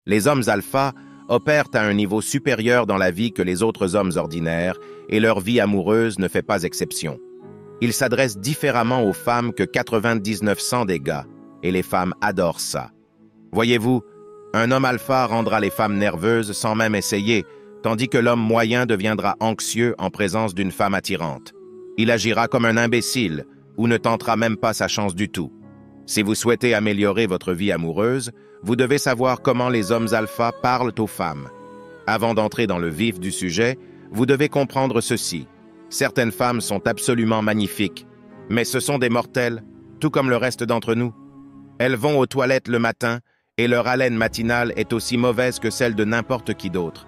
Les hommes alpha opèrent à un niveau supérieur dans la vie que les autres hommes ordinaires et leur vie amoureuse ne fait pas exception. Ils s'adressent différemment aux femmes que 99% des gars, et les femmes adorent ça. Voyez-vous, un homme alpha rendra les femmes nerveuses sans même essayer, tandis que l'homme moyen deviendra anxieux en présence d'une femme attirante. Il agira comme un imbécile ou ne tentera même pas sa chance du tout. Si vous souhaitez améliorer votre vie amoureuse, vous devez savoir comment les hommes alpha parlent aux femmes. Avant d'entrer dans le vif du sujet, vous devez comprendre ceci. Certaines femmes sont absolument magnifiques, mais ce sont des mortels, tout comme le reste d'entre nous. Elles vont aux toilettes le matin et leur haleine matinale est aussi mauvaise que celle de n'importe qui d'autre.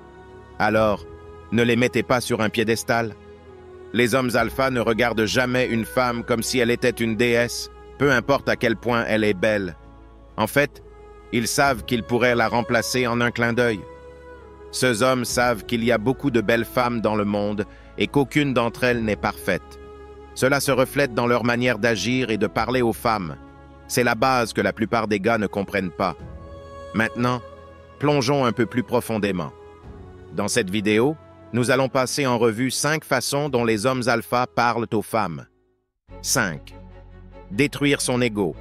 Alors, ne les mettez pas sur un piédestal. Les hommes alpha ne regardent jamais une femme comme si elle était une déesse, peu importe à quel point elle est belle. En fait, ils savent qu'ils pourraient la remplacer en un clin d'œil. Ces hommes savent qu'il y a beaucoup de belles femmes dans le monde et qu'aucune d'entre elles n'est parfaite. Cela se reflète dans leur manière d'agir et de parler aux femmes. C'est la base que la plupart des gars ne comprennent pas. Maintenant, plongeons un peu plus profondément. Dans cette vidéo, nous allons passer en revue 5 façons dont les hommes alpha parlent aux femmes. 5. Détruire son ego.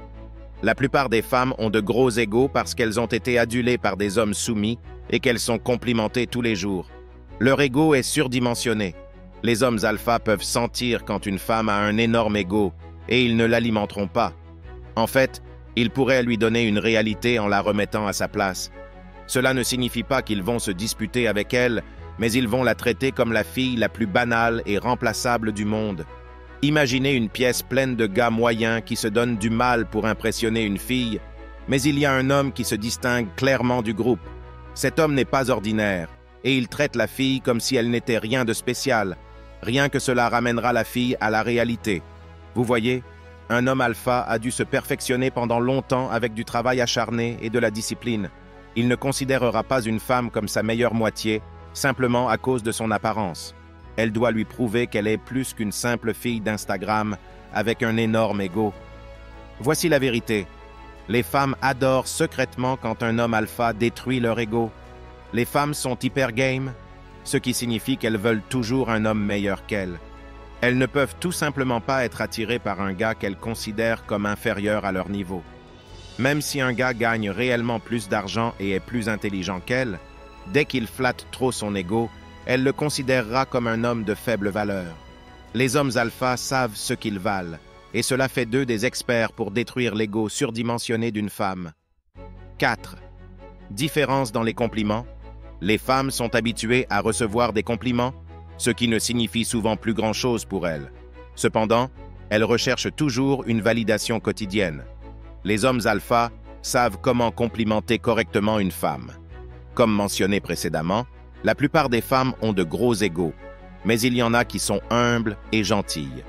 La plupart des femmes ont de gros égos parce qu'elles ont été adulées par des hommes soumis et qu'elles sont complimentées tous les jours. Leur ego est surdimensionné. Les hommes alpha peuvent sentir quand une femme a un énorme ego et ils ne l'alimenteront pas. En fait, ils pourraient lui donner une réalité en la remettant à sa place. Cela ne signifie pas qu'ils vont se disputer avec elle, mais ils vont la traiter comme la fille la plus banale et remplaçable du monde. Imaginez une pièce pleine de gars moyens qui se donnent du mal pour impressionner une fille, mais il y a un homme qui se distingue clairement du groupe. Cet homme n'est pas ordinaire, et il traite la fille comme si elle n'était rien de spécial. Rien que cela ramènera la fille à la réalité. Vous voyez, un homme alpha a dû se perfectionner pendant longtemps avec du travail acharné et de la discipline. Il ne considérera pas une femme comme sa meilleure moitié, simplement à cause de son apparence. Elle doit lui prouver qu'elle est plus qu'une simple fille d'Instagram avec un énorme ego. Voici la vérité. Les femmes adorent secrètement quand un homme alpha détruit leur ego. Les femmes sont hyper game, ce qui signifie qu'elles veulent toujours un homme meilleur qu'elles. Elles ne peuvent tout simplement pas être attirées par un gars qu'elles considèrent comme inférieur à leur niveau. Même si un gars gagne réellement plus d'argent et est plus intelligent qu'elle, dès qu'il flatte trop son ego, elle le considérera comme un homme de faible valeur. Les hommes alpha savent ce qu'ils valent, et cela fait d'eux des experts pour détruire l'ego surdimensionné d'une femme. 4. Différence dans les compliments. Les femmes sont habituées à recevoir des compliments, ce qui ne signifie souvent plus grand-chose pour elles. Cependant, elles recherchent toujours une validation quotidienne. Les hommes alpha savent comment complimenter correctement une femme. Comme mentionné précédemment, la plupart des femmes ont de gros égos, mais il y en a qui sont humbles et gentilles.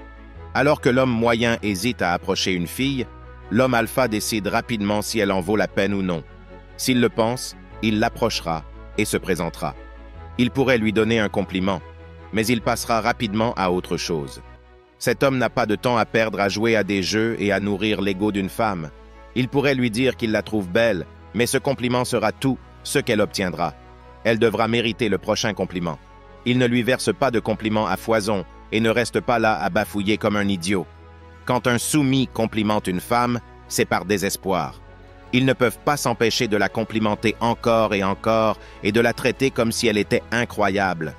Alors que l'homme moyen hésite à approcher une fille, l'homme alpha décide rapidement si elle en vaut la peine ou non. S'il le pense, il l'approchera et se présentera. Il pourrait lui donner un compliment, mais il passera rapidement à autre chose. Cet homme n'a pas de temps à perdre à jouer à des jeux et à nourrir l'ego d'une femme. Il pourrait lui dire qu'il la trouve belle, mais ce compliment sera tout ce qu'elle obtiendra. Elle devra mériter le prochain compliment. Il ne lui verse pas de compliments à foison et ne reste pas là à bafouiller comme un idiot. Quand un soumis complimente une femme, c'est par désespoir. Ils ne peuvent pas s'empêcher de la complimenter encore et de la traiter comme si elle était incroyable.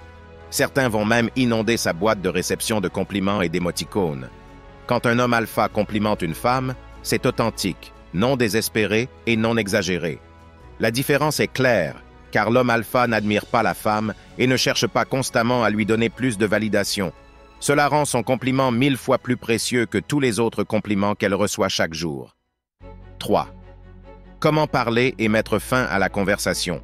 Certains vont même inonder sa boîte de réception de compliments et d'émoticônes. Quand un homme alpha complimente une femme, c'est authentique, non désespéré et non exagéré. La différence est claire, car l'homme alpha n'admire pas la femme et ne cherche pas constamment à lui donner plus de validation. Cela rend son compliment 1000 fois plus précieux que tous les autres compliments qu'elle reçoit chaque jour. 3. Comment parler et mettre fin à la conversation?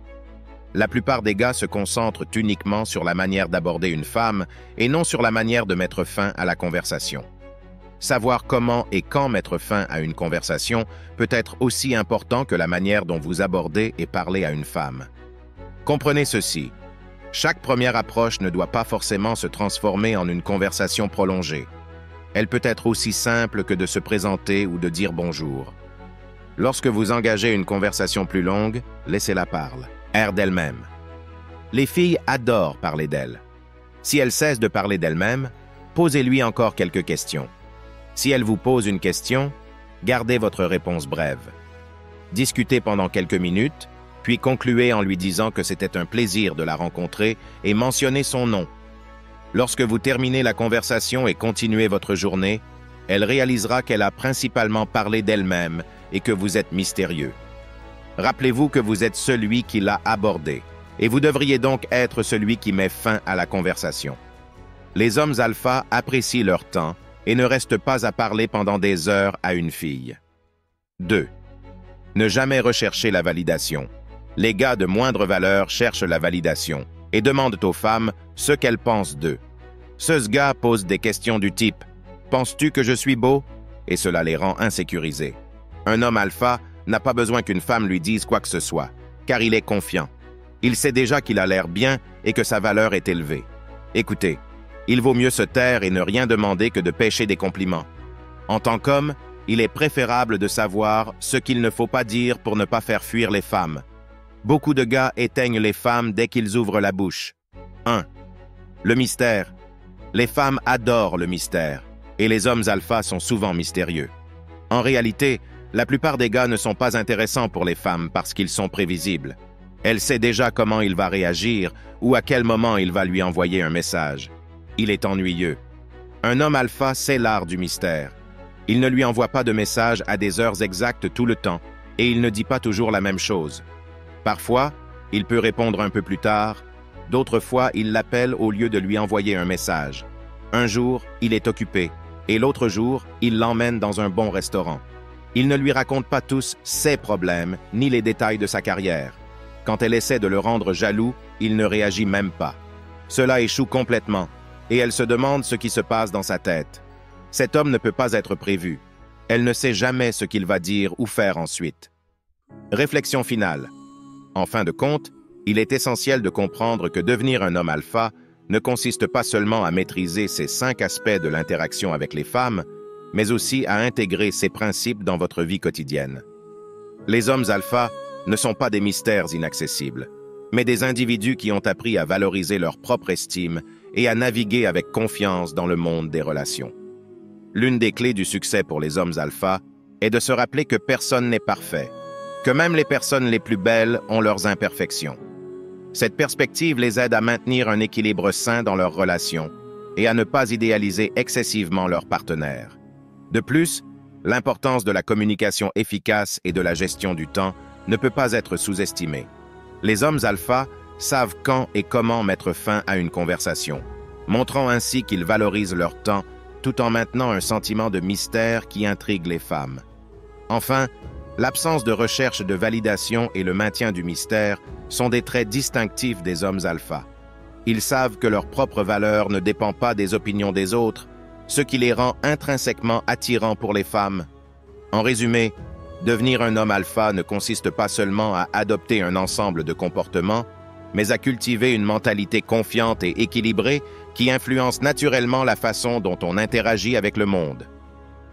La plupart des gars se concentrent uniquement sur la manière d'aborder une femme et non sur la manière de mettre fin à la conversation. Savoir comment et quand mettre fin à une conversation peut être aussi important que la manière dont vous abordez et parlez à une femme. Comprenez ceci. Chaque première approche ne doit pas forcément se transformer en une conversation prolongée. Elle peut être aussi simple que de se présenter ou de dire bonjour. Lorsque vous engagez une conversation plus longue, laissez-la parler. Air d'elle-même. Les filles adorent parler d'elles. Si elles cessent de parler d'elles-mêmes, posez-lui encore quelques questions. Si elle vous pose une question, gardez votre réponse brève. Discutez pendant quelques minutes, puis concluez en lui disant que c'était un plaisir de la rencontrer et mentionnez son nom. Lorsque vous terminez la conversation et continuez votre journée, elle réalisera qu'elle a principalement parlé d'elle-même et que vous êtes mystérieux. Rappelez-vous que vous êtes celui qui l'a abordé, et vous devriez donc être celui qui met fin à la conversation. Les hommes alpha apprécient leur temps et ne restent pas à parler pendant des heures à une fille. 2. Ne jamais rechercher la validation. Les gars de moindre valeur cherchent la validation et demandent aux femmes ce qu'elles pensent d'eux. Ce gars pose des questions du type « Penses-tu que je suis beau ?» et cela les rend insécurisés. Un homme alpha n'a pas besoin qu'une femme lui dise quoi que ce soit, car il est confiant. Il sait déjà qu'il a l'air bien et que sa valeur est élevée. Écoutez, il vaut mieux se taire et ne rien demander que de pêcher des compliments. En tant qu'homme, il est préférable de savoir ce qu'il ne faut pas dire pour ne pas faire fuir les femmes. Beaucoup de gars éteignent les femmes dès qu'ils ouvrent la bouche. 1. Le mystère. Les femmes adorent le mystère, et les hommes alpha sont souvent mystérieux. En réalité, la plupart des gars ne sont pas intéressants pour les femmes parce qu'ils sont prévisibles. Elle sait déjà comment il va réagir ou à quel moment il va lui envoyer un message. Il est ennuyeux. Un homme alpha sait l'art du mystère. Il ne lui envoie pas de message à des heures exactes tout le temps, et il ne dit pas toujours la même chose. Parfois, il peut répondre un peu plus tard, d'autres fois, il l'appelle au lieu de lui envoyer un message. Un jour, il est occupé, et l'autre jour, il l'emmène dans un bon restaurant. Il ne lui raconte pas tous ses problèmes, ni les détails de sa carrière. Quand elle essaie de le rendre jaloux, il ne réagit même pas. Cela échoue complètement, et elle se demande ce qui se passe dans sa tête. Cet homme ne peut pas être prévu. Elle ne sait jamais ce qu'il va dire ou faire ensuite. Réflexion finale. En fin de compte, il est essentiel de comprendre que devenir un homme alpha ne consiste pas seulement à maîtriser ces 5 aspects de l'interaction avec les femmes, mais aussi à intégrer ces principes dans votre vie quotidienne. Les hommes alpha ne sont pas des mystères inaccessibles, mais des individus qui ont appris à valoriser leur propre estime et à naviguer avec confiance dans le monde des relations. L'une des clés du succès pour les hommes alpha est de se rappeler que personne n'est parfait, que même les personnes les plus belles ont leurs imperfections. Cette perspective les aide à maintenir un équilibre sain dans leurs relations et à ne pas idéaliser excessivement leur partenaire. De plus, l'importance de la communication efficace et de la gestion du temps ne peut pas être sous-estimée. Les hommes alpha savent quand et comment mettre fin à une conversation, montrant ainsi qu'ils valorisent leur temps tout en maintenant un sentiment de mystère qui intrigue les femmes. Enfin, l'absence de recherche de validation et le maintien du mystère sont des traits distinctifs des hommes alpha. Ils savent que leur propre valeur ne dépend pas des opinions des autres, ce qui les rend intrinsèquement attirants pour les femmes. En résumé, devenir un homme alpha ne consiste pas seulement à adopter un ensemble de comportements, mais à cultiver une mentalité confiante et équilibrée qui influence naturellement la façon dont on interagit avec le monde.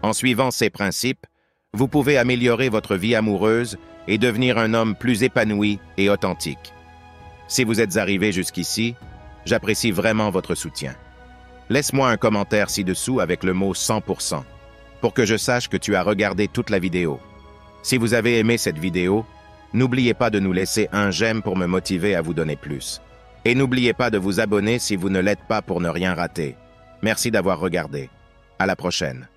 En suivant ces principes, vous pouvez améliorer votre vie amoureuse et devenir un homme plus épanoui et authentique. Si vous êtes arrivé jusqu'ici, j'apprécie vraiment votre soutien. Laisse-moi un commentaire ci-dessous avec le mot 100% pour que je sache que tu as regardé toute la vidéo. Si vous avez aimé cette vidéo, n'oubliez pas de nous laisser un j'aime pour me motiver à vous donner plus. Et n'oubliez pas de vous abonner si vous ne l'êtes pas pour ne rien rater. Merci d'avoir regardé. À la prochaine.